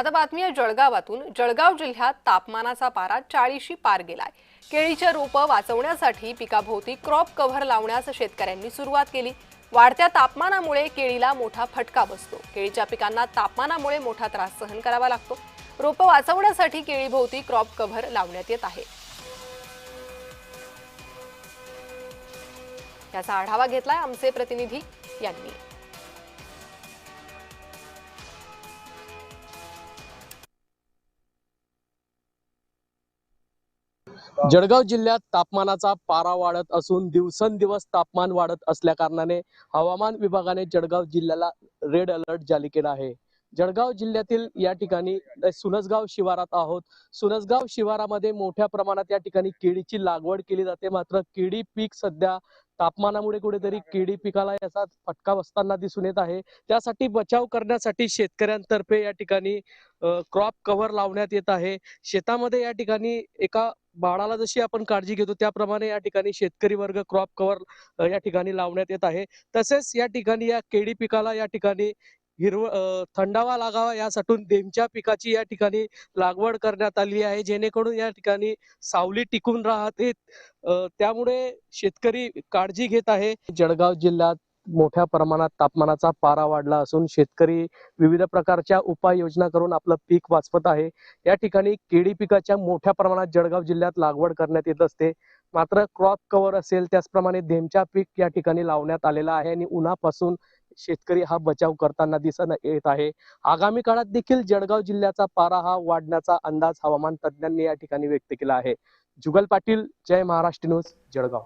आता बातमी आहे जळगावातून। जळगाव जिल्ह्यात तापमानाचा पारा 40शी पार गेलाय। केळीचे रोप वाचवण्यासाठी पिकाभोवती क्रॉप कव्हर लावण्यास शेतकऱ्यांनी सुरुवात केली। वाढत्या तापमानामुळे केळीला मोठा फटका बसतो। केळीच्या पिकांना तापमानामुळे मोठा त्रास सहन करावा लागतो। रोप वाचवण्यासाठी केळीभोवती क्रॉप कव्हर लावण्यात येत आहे। याचा आढावा घेतलाय आमचे प्रतिनिधी यांनी। जळगाव जिल्ह्यात तापमानाचा पारा वाढत असून दिवसेंदिवस तापमान वाढत असल्या कारणाने हवामान विभागाने जळगाव जिल्ह्याला रेड अलर्ट जारी केला आहे। जळगाव जिल्ह्यातील या ठिकाणी सुनसगाव शिवारात आहोत। सुनसगाव शिवारामध्ये मोठ्या प्रमाणात या ठिकाणी केळीची लागवड केली जाते, मात्र केळी पीक सध्या तापमानामुळे कुठेतरी केळी पिकाला याचा फटका बसताना दिसून येत आहे। त्यासाठी बचाव करण्यासाठी शेतकऱ्यांतर्फे या ठिकाणी क्रॉप कव्हर लावण्यात येत आहे। शेतामध्ये या ठिकाणी एका बाळाला जशी आपण काळजी घेतो त्याप्रमाणे या ठिकाणी शेतकरी वर्ग क्रॉप कव्हर या ठिकाणी लावण्यात येत आहे। तसेच या ठिकाणी या केळी पिकाला या ठिकाणी थंडावा लागावा यासाठी देमच्या पिकाची या ठिकाणी लागवड करण्यात आली आहे, जेणेकरून या ठिकाणी सावली टिकून राहते। त्यामुळे शेतकरी काळजी घेत आहे। जळगाव जिल्ह्यात मोठ्या प्रमाणात तापमानाचा पारा वाढला असून शेतकरी विविध प्रकारच्या उपाययोजना करून आपलं पीक वाचवत आहे। या ठिकाणी केळी पिकाच्या मोठ्या प्रमाणात जळगाव जिल्ह्यात लागवड करण्यात येत असते, मात्र क्रॉप कव्हर असेल त्याचप्रमाणे देमच्या पीक या ठिकाणी लावण्यात आलेला आहे आणि उन्हापासून शेतकरी हा बचाव करताना दिसून येत आहे। आगामी काळात देखील जळगाव जिल्ह्याचा पारा हा वाढण्याचा अंदाज हवामान तज्ञांनी या ठिकाणी व्यक्त केला आहे। जुगल पाटील, जय महाराष्ट्र न्यूज, जळगाव।